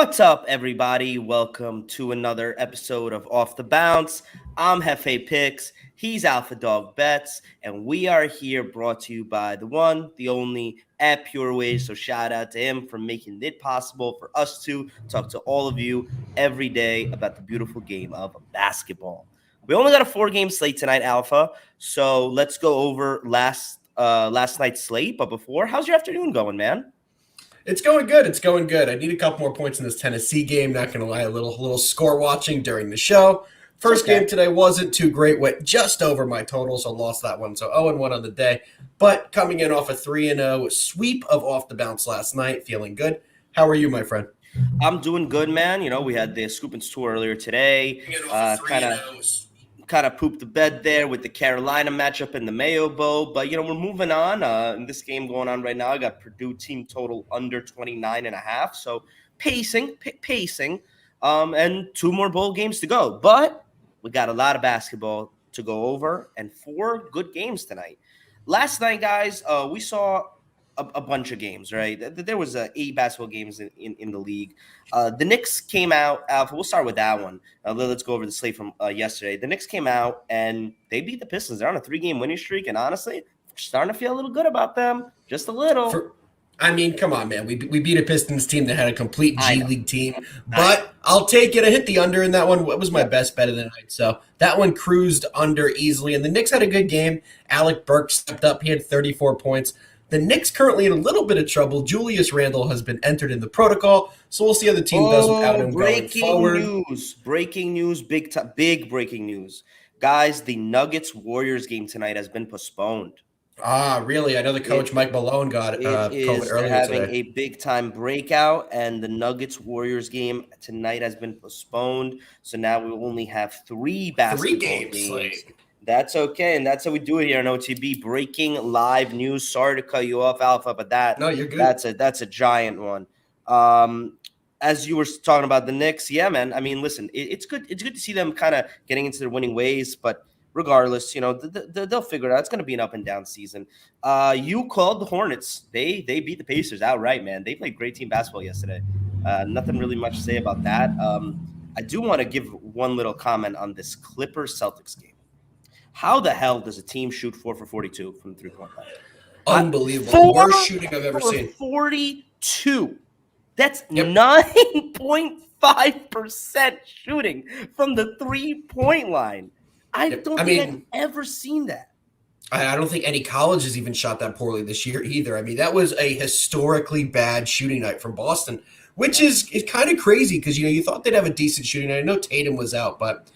What's up, everybody? Welcome to another episode of Off the Bounce. I'm Hefe Picks, he's Alpha Dog Bets, and we are here brought to you by the one, the only, at Pure Ways. So shout out to him for making it possible for us to talk to all of you every day about the beautiful game of basketball. We only got a 4-game slate tonight, Alpha. So let's go over last night's slate. But before, how's your afternoon going, man? It's going good. It's going good. I need a couple more points in this Tennessee game. Not going to lie, a little score watching during the show. First game today wasn't too great. Went just over my total, so lost that one. So 0-1 on the day. But coming in off a 3-0 sweep of Off the Bounce last night, feeling good. How are you, my friend? I'm doing good, man. You know, we had the Scoop and Stew earlier today. Kind of pooped the bed there with the Carolina matchup in the Mayo Bowl. But, you know, we're moving on. In this game going on right now, I got Purdue team total under 29.5. So pacing. And 2 more bowl games to go. But we got a lot of basketball to go over and 4 good games tonight. Last night, guys, we saw a bunch of games, right? There was 8 basketball games in the league. The Knicks came out. Alpha, we'll start with that one. Let's go over the slate from yesterday. The Knicks came out, and they beat the Pistons. They're on a 3-game winning streak, and honestly, starting to feel a little good about them. Just a little. Come on, man. We beat a Pistons team that had a complete G League team. But I'll take it. I hit the under in that one. What was my best bet of the night? So that one cruised under easily. And the Knicks had a good game. Alec Burks stepped up. He had 34 points. The Knicks currently in a little bit of trouble. Julius Randle has been entered in the protocol, so we'll see how the team does without him going forward. Breaking news, big breaking news. Guys, the Nuggets-Warriors game tonight has been postponed. Ah, really? I know the coach, Mike Malone, got COVID earlier having today. A big-time breakout, and the Nuggets-Warriors game tonight has been postponed, so now we only have 3 basketball games. Like. That's okay, and that's how we do it here on OTB. Breaking live news. Sorry to cut you off, Alpha, but you're good. That's a giant one. As you were talking about the Knicks, yeah, man. I mean, listen, it's good. It's good to see them kind of getting into their winning ways, but regardless, you know, they'll figure it out. It's going to be an up and down season. You called the Hornets. They beat the Pacers outright, man. They played great team basketball yesterday. Nothing really much to say about that. I do want to give one little comment on this Clippers-Celtics game. How the hell does a team shoot 4 for 42 from the 3-point line? Unbelievable. Worst shooting I've ever seen. 42. That's 9.5% shooting from the 3-point line. I don't think I've ever seen that. I don't think any college has even shot that poorly this year either. I mean, that was a historically bad shooting night from Boston, which is kind of crazy because, you know, you thought they'd have a decent shooting night. I know Tatum was out, but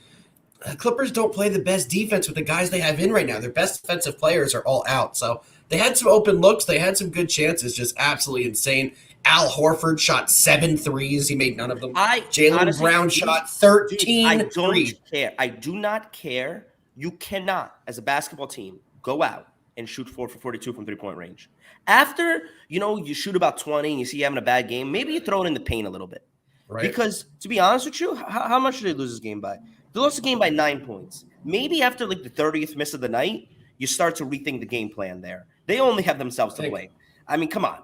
Clippers don't play the best defense with the guys they have in right now. Their best defensive players are all out. So they had some open looks. They had some good chances. Just absolutely insane. Al Horford shot 7 threes. He made none of them. Jaylen Brown shot 13 threes. I do not care. You cannot, as a basketball team, go out and shoot 4 for 42 from 3-point range. After, you know, you shoot about 20 and you see you having a bad game, maybe you throw it in the paint a little bit. Right. Because, to be honest with you, how much did they lose this game by? They lost the game by 9 points. Maybe after like the 30th miss of the night, you start to rethink the game plan there. They only have themselves to blame. I mean, come on.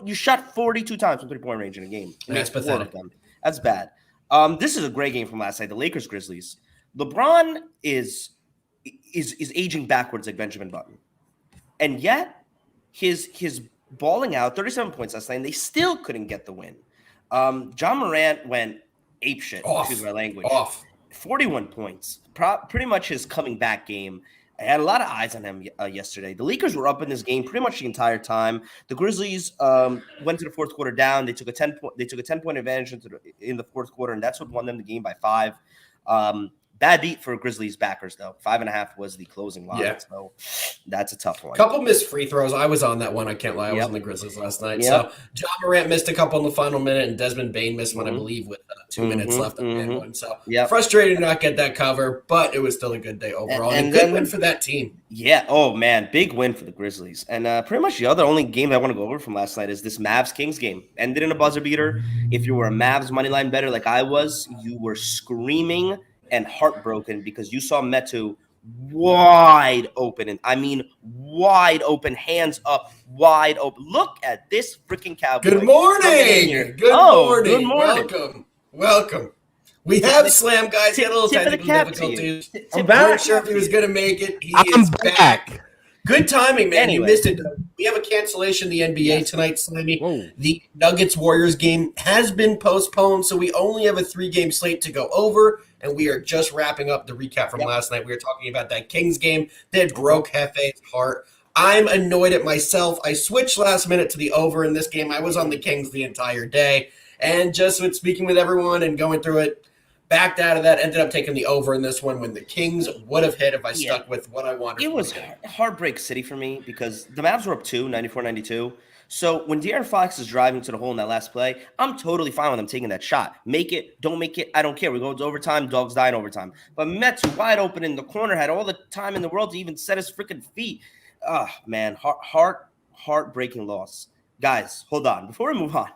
You shot 42 times from 3-point range in a game. That's pathetic. That's bad. This is a great game from last night. The Lakers-Grizzlies. LeBron is aging backwards like Benjamin Button. And yet, his balling out, 37 points last night, and they still couldn't get the win. John Morant went apeshit. Excuse my language. 41 points. Pretty much his coming back game. I had a lot of eyes on him yesterday. The Lakers were up in this game pretty much the entire time. The Grizzlies went to the fourth quarter down. They took a 10-point advantage in the fourth quarter, and that's what won them the game by 5. Bad beat for Grizzlies backers, though. 5.5 was the closing line, so that's a tough one. Couple missed free throws. I was on that one. I can't lie. I was on the Grizzlies last night. So John Morant missed a couple in the final minute, and Desmond Bane missed one, I believe, with 2 minutes left on that one. So frustrated to not get that cover, but it was still a good day overall. And a good win for that team. Yeah. Oh, man. Big win for the Grizzlies. And pretty much the only game I want to go over from last night is this Mavs-Kings game. Ended in a buzzer beater. If you were a Mavs moneyline bettor like I was, you were screaming and heartbroken because you saw Metu wide open. And I mean wide open, hands up, wide open. Look at this freaking cowboy. Good coming in here. morning. Good Oh, good morning. morning. Welcome. We Tip have the- Slam, guys. He had a little tip of the technical cap to you. difficulties. Tip We of the weren't cap sure if to he was you. going to make it. He I'm is back. back. Good timing, man. Anyway. You missed it. We have a cancellation in the NBA Yes. tonight, Slammy. Whoa. The Nuggets-Warriors game has been postponed, so we only have a 3-game slate to go over, and we are just wrapping up the recap from last night. We were talking about that Kings game that broke Hefe's heart. I'm annoyed at myself. I switched last minute to the over in this game. I was on the Kings the entire day, and just with speaking with everyone and going through it, backed out of that, ended up taking the over in this one when the Kings would have hit if I stuck with what I wanted. It was heartbreak city for me because the Mavs were up 94-92. So when De'Aaron Fox is driving to the hole in that last play, I'm totally fine with him taking that shot. Make it, don't make it, I don't care. We go to overtime, dogs die in overtime. But Mets wide open in the corner, had all the time in the world to even set his freaking feet. Oh, man, heartbreaking loss. Guys, hold on. Before we move on,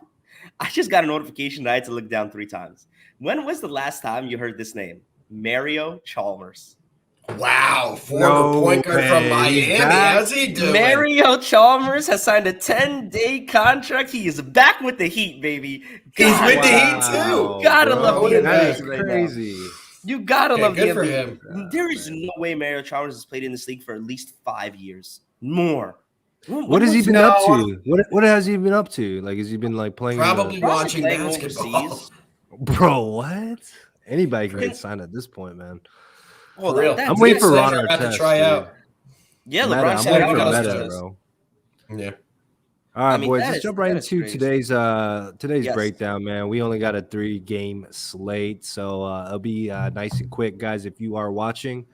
I just got a notification that I had to look down 3 times. When was the last time you heard this name? Mario Chalmers. Wow, former point guard from Miami. How's he doing? Mario Chalmers has signed a 10-day contract. He is back with the Heat, baby. He's with the Heat too. Gotta love the That NBA is right now. crazy. You gotta love the good for NBA. him. There is no way Mario Chalmers has played in this league for at least 5 years. More. What has he been up to? What has he been up to? Like, has he been like playing? Probably watching playing basketball. overseas. Bro, what? Anybody can get signed at this point, man. For real. I'm waiting for Ron Ron about to Artest, try dude. out. Yeah, Meta, LeBron I'm said waiting out for on Meta, his bro. Yeah. All right, I mean, boys. that Let's is- jump right that is into crazy. today's Yes. breakdown, man. We only got a 3-game slate, so it'll be nice and quick, guys. If you are watching,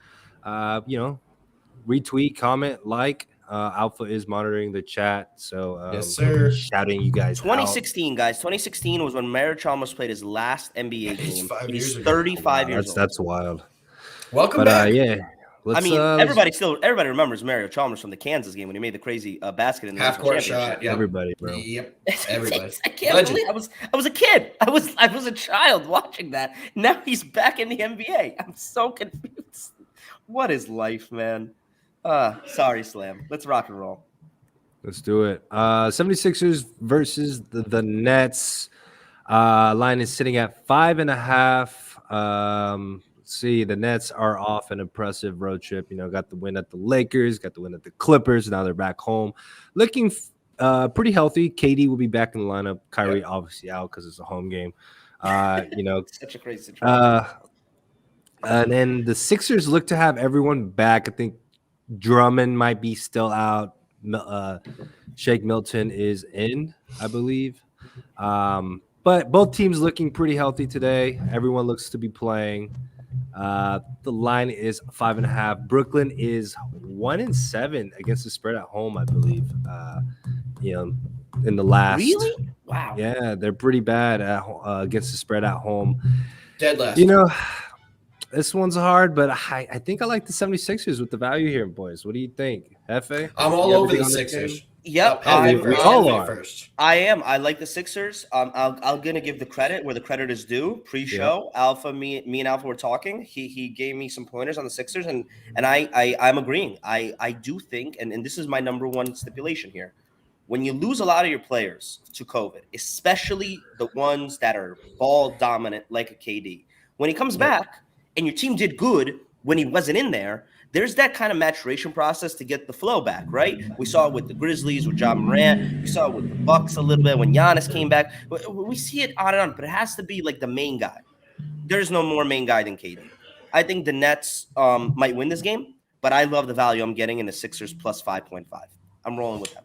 retweet, comment, like. Alpha is monitoring the chat, so Yes, sir. shouting you guys out. 2016, guys. 2016 was when Mario Chalmers played his last NBA He's game. 5 He's years ago. 35 years That's old. that's wild. Welcome But back. yeah, let's. I mean, let's- everybody remembers Mario Chalmers from the Kansas game when he made the crazy basket in the Half national court championship. shot. Yeah. everybody, bro. Yep. Everybody. I can't Legend. believe I was a kid. I was a child watching that. Now he's back in the NBA. I'm so confused. What is life, man? Sorry, Slam. Let's rock and roll. Let's do it. 76ers versus the Nets. Line is sitting at 5.5. Let's see. The Nets are off an impressive road trip. Got the win at the Lakers, got the win at the Clippers. Now they're back home. Looking pretty healthy. KD will be back in the lineup. Kyrie obviously out because it's a home game. Such a crazy situation. And then the Sixers look to have everyone back. I think Drummond might be still out. Shake Milton is in, I believe. But both teams looking pretty healthy today. Everyone looks to be playing. The line is 5.5. Brooklyn is 1-7 against the spread at home, I believe. In the last. Really? Wow. Yeah, they're pretty bad against the spread at home. Dead last. This one's hard, but I think I like the 76ers with the value here, boys. What do you think, Hefe? I'm all You over everything the on this Sixers. game? Yep. we all are. First. I am. I like the Sixers. I'm gonna give the credit where the credit is due. Pre-show, Alpha, me and Alpha were talking. He gave me some pointers on the Sixers, and I'm agreeing. I do think, and this is my number one stipulation here. When you lose a lot of your players to COVID, especially the ones that are ball dominant like a KD, when he comes back and your team did good when he wasn't in there, there's that kind of maturation process to get the flow back, right? We saw it with the Grizzlies, with John Morant. We saw it with the Bucks a little bit when Giannis came back. We see it on and on, but it has to be like the main guy. There's no more main guy than KD. I think the Nets might win this game, but I love the value I'm getting in the Sixers plus 5.5. I'm rolling with them.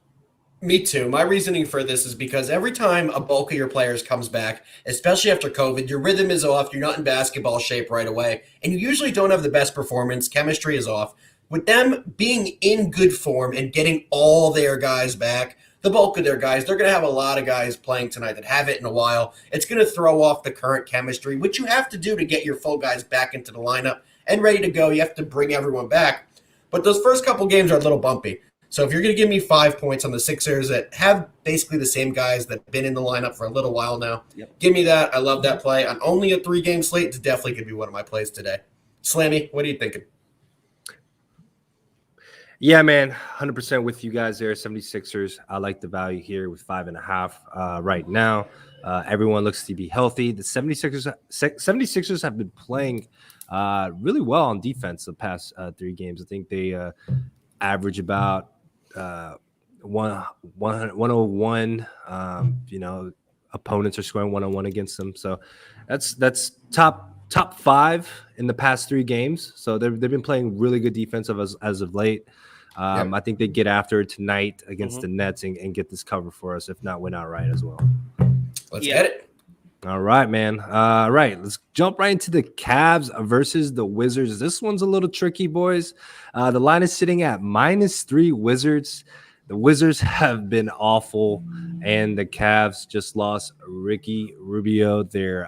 Me too. My reasoning for this is because every time a bulk of your players comes back, especially after COVID, your rhythm is off. You're not in basketball shape right away, and you usually don't have the best performance. Chemistry is off. With them being in good form and getting all their guys back, the bulk of their guys, they're going to have a lot of guys playing tonight that haven't in a while. It's going to throw off the current chemistry, which you have to do to get your full guys back into the lineup and ready to go. You have to bring everyone back. But those first couple games are a little bumpy. So if you're going to give me 5 points on the Sixers that have basically the same guys that have been in the lineup for a little while now, give me that. I love that play. On only a 3-game slate, it's definitely going to be one of my plays today. Slammy, what are you thinking? Yeah, man, 100% with you guys there. 76ers, I like the value here with 5.5 right now. Everyone looks to be healthy. The 76ers have been playing really well on defense the past 3 games. I think they average about uh, 101. Opponents are scoring 101 against them. So that's top 5 in the past 3 games. So they've been playing really good defensive as of late. I think they get after it tonight against the Nets and get this cover for us. If not, win outright as well. Let's get it. All right, man. All right, let's jump right into the Cavs versus the Wizards. This one's a little tricky, boys. The line is sitting at -3 Wizards. The Wizards have been awful, and the Cavs just lost Ricky Rubio, their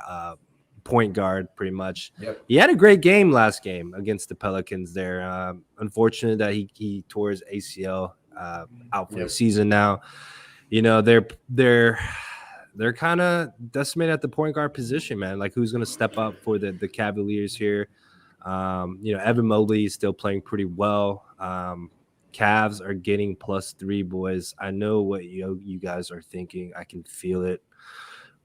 point guard, pretty much. Yep. He had a great game last game against the Pelicans there. Unfortunate that he tore his ACL out for the season now. You know, they're kind of decimated at the point guard position, man. Like, who's going to step up for the Cavaliers here? Evan Mobley is still playing pretty well. Cavs are getting +3, boys. I know what you guys are thinking. I can feel it.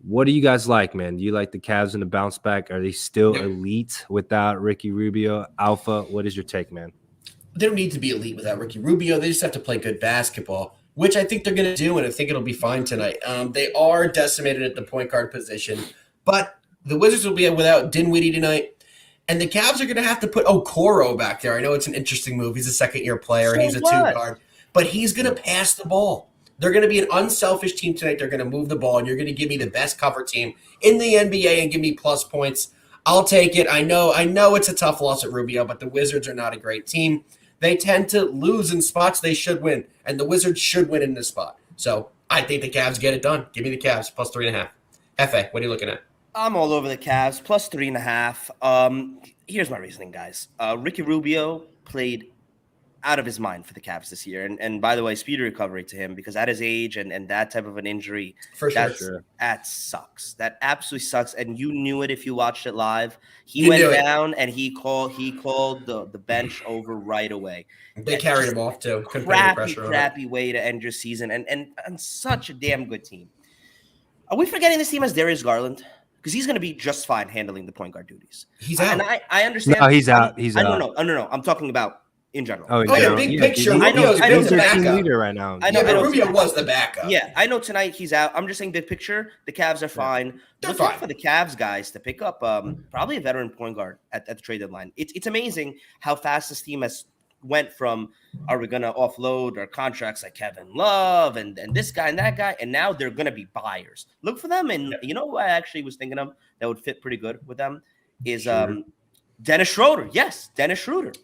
What do you guys like, man? Do you like the Cavs in the bounce back? Are they still elite without Ricky Rubio? Alpha, what is your take, man? They don't need to be elite without Ricky Rubio. They just have to play good basketball, which I think they're going to do, and I think it'll be fine tonight. They are decimated at the point guard position, but the Wizards will be without Dinwiddie tonight, and the Cavs are going to have to put Okoro back there. I know it's an interesting move. He's a second-year player, and he's a two-guard, but he's going to pass the ball. They're going to be an unselfish team tonight. They're going to move the ball, and you're going to give me the best cover team in the NBA and give me plus points. I'll take it. I know it's a tough loss at Rubio, but the Wizards are not a great team. They tend to lose in spots they should win, and the Wizards should win in this spot. So I think the Cavs get it done. Give me the Cavs +3.5. Fa, what are you looking at? I'm all over the Cavs +3.5. Here's my reasoning, guys. Ricky Rubio played out of his mind for the Cavs this year. And by the way, speedy recovery to him, because at his age and that type of an injury, that sucks. That absolutely sucks. And you knew it if you watched it live. He went down and he called the bench over right away. They carried him off too. Crappy way to end your season and such a damn good team. Are we forgetting this team has Darius Garland? Because he's going to be just fine handling the point guard duties. He's out. And I understand. No, he's out. No. I'm talking about in general. Big picture. Rubio's the backup leader right now. I know Rubio was the backup. Yeah, I know tonight he's out. I'm just saying big picture. The Cavs are fine. They're fine for the Cavs guys to pick up probably a veteran point guard at the trade deadline. It's amazing how fast this team has went from, are we going to offload our contracts like Kevin Love and this guy and that guy, and now they're going to be buyers. Look for them. And you know who I actually was thinking of that would fit pretty good with them is Dennis Schroeder. Yes, Dennis Schroeder.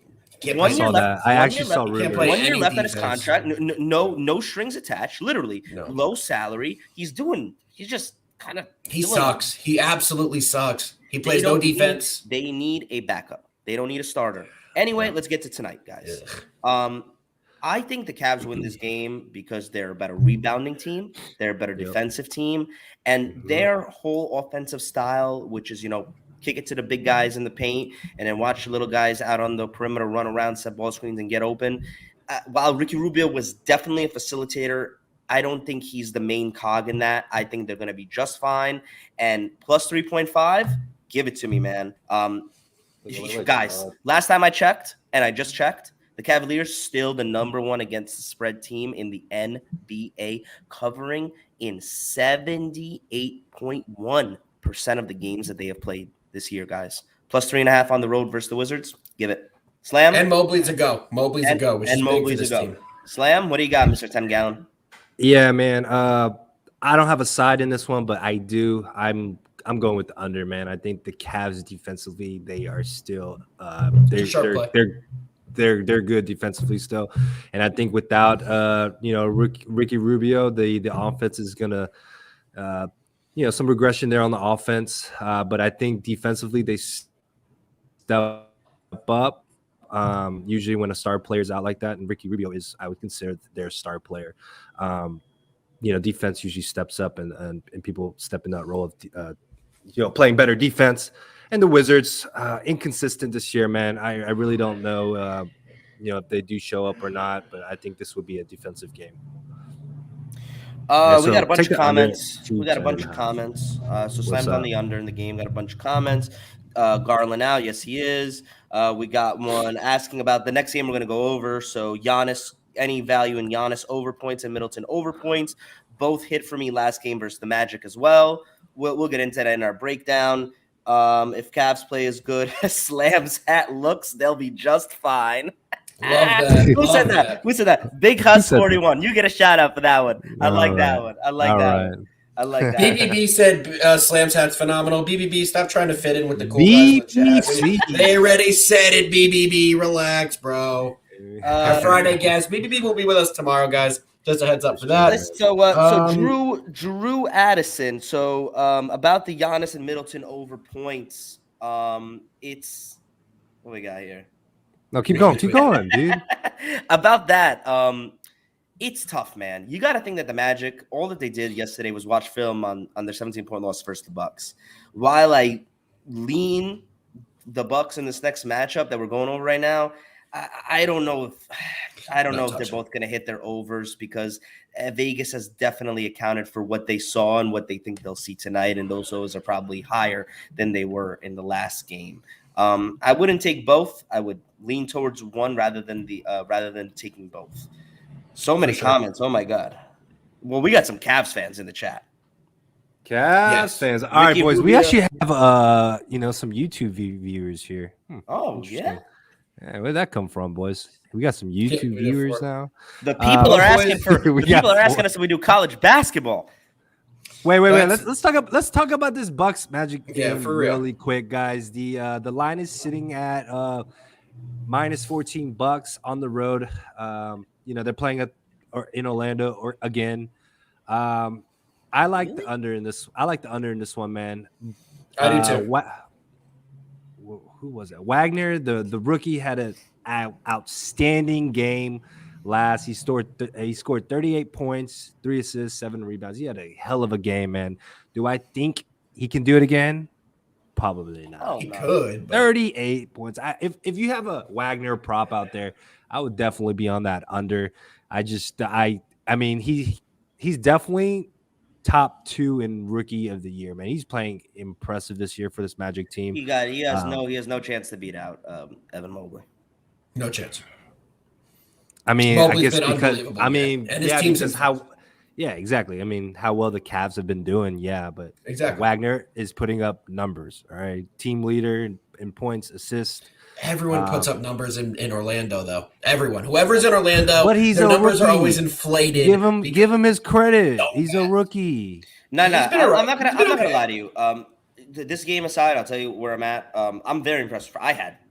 I saw that. I actually saw Ruben. 1 year left on his contract. No strings attached. Literally, low salary. He sucks. He absolutely sucks. He plays no defense. They need a backup. They don't need a starter. Anyway, let's get to tonight, guys. I think the Cavs win this game because they're a better rebounding team. They're a better defensive team, and their whole offensive style, which is kick it to the big guys in the paint and then watch the little guys out on the perimeter run around, set ball screens, and get open. While Ricky Rubio was definitely a facilitator, I don't think he's the main cog in that. I think they're going to be just fine. And +3.5, give it to me, man. Guys, last time I checked, and I just checked, the Cavaliers still the number 1 against the spread team in the NBA, covering in 78.1% of the games that they have played this year, guys. +3.5 on the road versus the Wizards. Give it. Slam. And Mobley's a go. Which is big for this team. Slam, what do you got, Mr. 10 Gallon? Yeah, man. I don't have a side in this one, but I do. I'm going with the under, man. I think the Cavs defensively, they are still they're good defensively still. And I think without Ricky Rubio, the offense is gonna some regression there on the offense. But I think defensively they step up. Usually when a star player is out like that, and Ricky Rubio is, I would consider their star player. Defense usually steps up and people step in that role of playing better defense. And the Wizards, inconsistent this year, man. I really don't know if they do show up or not. But I think this would be a defensive game. We got a bunch of comments. So What's Slam's up? on the under in the game. Got a bunch of comments. Garland out. Yes, he is. We got one asking about the next game we're going to go over. So Giannis, any value in Giannis over points and Middleton over points. Both hit for me last game versus the Magic as well. We'll get into that in our breakdown. If Cavs play as good as Slam's hat looks, they'll be just fine. Love that. Who said that? Who said that? Big Huss 41. You get a shout out for that one. I like that one. I like that one. I like that. BBB said Slam's hat's phenomenal. BBB, stop trying to fit in with the cool guys in the chat. They already said it, BBB. Relax, bro. Our Friday guest. BBB will be with us tomorrow, guys. Just a heads up for that. So Drew Addison. So about the Giannis and Middleton over points. It's what we got here. No, keep going, dude. About that, it's tough, man. You got to think that the Magic, all that they did yesterday was watch film on their 17-point loss versus the Bucks. While I lean the Bucks in this next matchup that we're going over right now, I don't know if they're both going to hit their overs because Vegas has definitely accounted for what they saw and what they think they'll see tonight, and those overs are probably higher than they were in the last game. I wouldn't take both. I would lean towards one rather than taking both. So many comments. Oh my God. Well, we got some Cavs fans in the chat. Cavs fans. All right, boys. We actually have some YouTube viewers here. Oh yeah. Yeah, where'd that come from, boys? We got some YouTube viewers now. The people are asking for. The people are asking us if we do college basketball. Wait. Let's talk about this Bucks Magic game really quick, guys. The line is sitting at minus 14 Bucks on the road. They're playing in Orlando or again. I like the under in this. I like the under in this one, man. I do too. Who was it? Wagner, the rookie, had an outstanding game last. He scored 38 points, 3 assists, 7 rebounds. He had a hell of a game, man. Do I think he can do it again? Probably not. He could. 38 points. If you have a Wagner prop out there, I would definitely be on that under. He's definitely top 2 in rookie of the year, man. He's playing impressive this year for this Magic team. He has no chance to beat out Evan Mobley. No chance. I mean, I guess because exactly. I mean, how well the Cavs have been doing, but exactly. Wagner is putting up numbers. All right, team leader in points, assists. Everyone puts up numbers in Orlando, though. Everyone, whoever's in Orlando, but their numbers are always inflated. Give him his credit. He's a rookie. No. I'm not gonna lie to you. This game aside, I'll tell you where I'm at. I'm very impressed.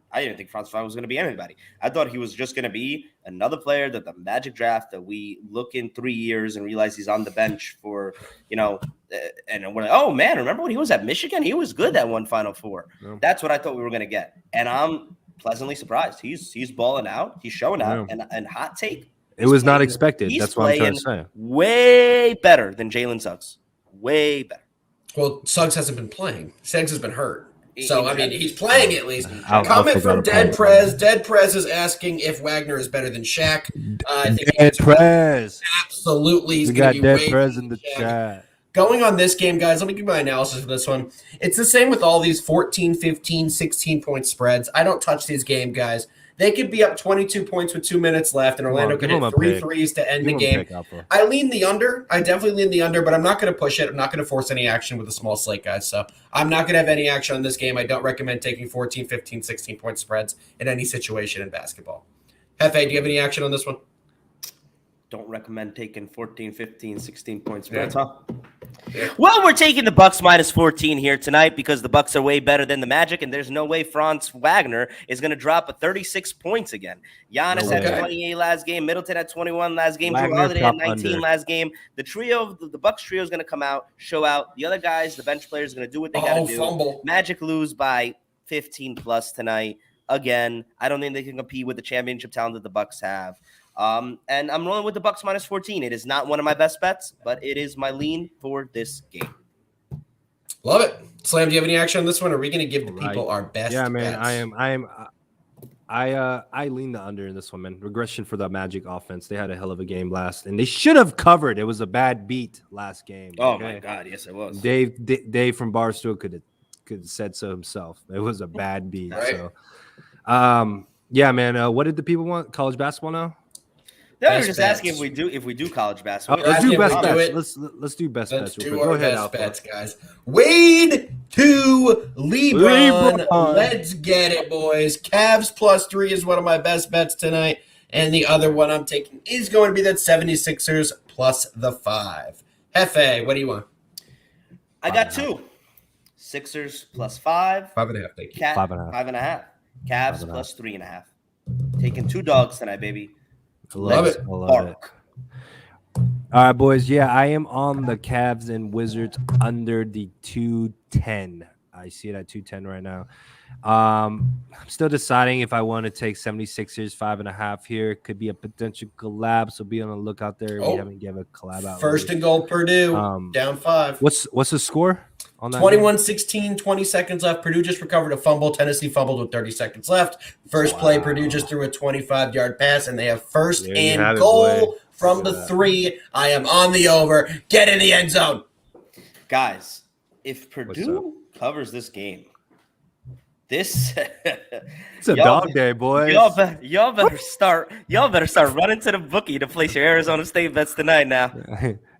I didn't think Franz Wagner was going to be anybody. I thought he was just going to be another player that the Magic draft that we look in 3 years and realize he's on the bench for, and we're like, oh man, remember when he was at Michigan? He was good that one Final Four. Yeah. That's what I thought we were going to get. And I'm pleasantly surprised. He's balling out. He's showing out. Yeah. And hot take. It was not expected. That's what I'm trying to say. Way better than Jalen Suggs. Way better. Well, Suggs hasn't been playing. Suggs has been hurt. So, I mean, he's playing at least. Comment from Dead Prez. Dead Prez is asking if Wagner is better than Shaq. I think Dead Prez. Absolutely. He's going to be Dead Prez in the chat. Going on this game, guys, let me give my analysis for this one. It's the same with all these 14, 15, 16-point spreads. I don't touch these game, guys. They could be up 22 points with 2 minutes left, and Orlando could hit 3 threes to end the game. I lean the under. I definitely lean the under, but I'm not going to push it. I'm not going to force any action with a small slate, guys. So I'm not going to have any action on this game. I don't recommend taking 14, 15, 16-point spreads in any situation in basketball. Hefe, do you have any action on this one? Don't recommend taking 14, 15, 16 points. Huh? Yeah. Well, we're taking the Bucks minus 14 here tonight because the Bucks are way better than the Magic, and there's no way Franz Wagner is going to drop a 36 points again. Giannis had 28 last game. Middleton had 21 last game. Drew Holiday had 19 last game. The trio, the Bucks trio is going to come out, show out. The other guys, the bench players, are going to do what they got to do. Fumble. Magic lose by 15 plus tonight. Again, I don't think they can compete with the championship talent that the Bucks have. And I'm rolling with the Bucks minus 14. It is not one of my best bets, but it is my lean for this game. Love it. Slam, do you have any action on this one? Or are we going to give the people our best bets? Man, I am. I lean the under in this one, man. Regression for the Magic offense. They had a hell of a game last, and they should have covered. It was a bad beat last game. Oh my God, yes, it was. Dave from Barstool could have said so himself. It was a bad beat. Right. So, yeah, man. What did the people want? College basketball now? They were Best just bets. asking if we do college basketball. Let's do Yeah, best we do bets. it. Let's do best Let's bets. do Real quick. our Go ahead, best Alpha. bets, guys. Wade to LeBron. LeBron. Let's get it, boys. Cavs +3 is one of my best bets tonight. And the other one I'm taking is going to be that 76ers +5. Hefe, what do you want? I got 2. Sixers +5. 5.5, thank you. 5.5. 5.5. Cavs 5.5. +3.5. Taking 2 dogs tonight, baby. Love Let's it. I love it. bark. All right, boys. Yeah, I am on the Cavs and Wizards under the 210. I see it at 210 right now. I'm still deciding if I want to take 76ers 5.5 here. It could be a potential collab, so be on the lookout there. Oh. We haven't given a collab out. First and goal, Purdue, down 5. What's the score on that? 21-16, 20 seconds left. Purdue just recovered a fumble. Tennessee fumbled with 30 seconds left. First play, Purdue just threw a 25-yard pass, and they have first There you and have it, goal boy. from Look at the that. 3. I am on the over. Get in the end zone. Guys, if Purdue covers this game, this It's a dog day, boys. Y'all better start running to the bookie to place your Arizona State bets tonight now.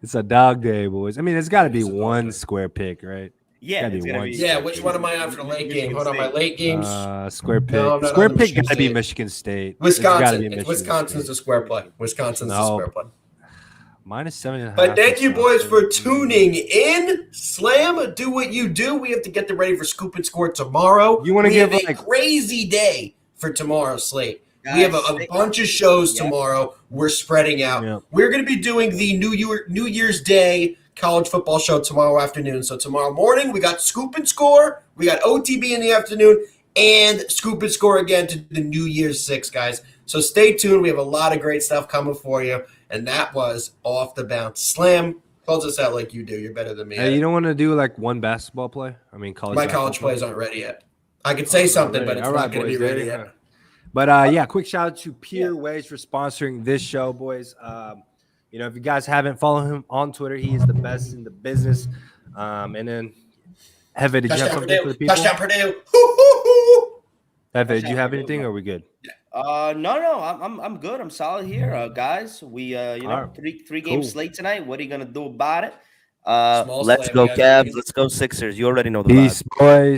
It's a dog day, boys. I mean, it's got to be one square pick, right? Yeah, Gotta it's be gonna one. be. Yeah, which one am I on for the late game? Hold on, my late games. Square pick. No, I'm not Square on the pick Michigan got to be State. Michigan State. It's gotta Wisconsin. be It's Michigan Wisconsin's State. a square play. Wisconsin's a No. square play. -7.5. But thank you, boys, for tuning in. Slam, do what you do. We have to get them ready for Scoop and Score tomorrow. You wanna We give, have a like- crazy day for tomorrow's slate. Guys, We have a bunch of shows Yeah. tomorrow. We're spreading out. Yeah. We're going to be doing the New Year's Day college football show tomorrow afternoon. So tomorrow morning, we got Scoop and Score. We got OTB in the afternoon and Scoop and Score again to the New Year's 6, guys. So stay tuned. We have a lot of great stuff coming for you. And that was Off the Bounce. Slam, close us out like you do. You're better than me. Hey, you don't want to do like one basketball play? I mean, college. My basketball college play? plays aren't ready yet. I could say something, but it's All not right, going to be boys, ready there you yet. go. But yeah, quick shout out to Pure Ways for sponsoring this show, boys. You know, if you guys haven't followed him on Twitter, he is the best in the business. And then, Hefe, did you have Touchdown something for Purdue. the people? Touchdown Purdue. Hoo-hoo-hoo. Hefe, did you have anything, or are we good? No, I'm good. I'm solid here, guys. We All right. three game Cool. slate tonight. What are you gonna do about it? Small Let's slam, go guys. Cavs. Let's go Sixers. You already know the Peace, vibe. boys.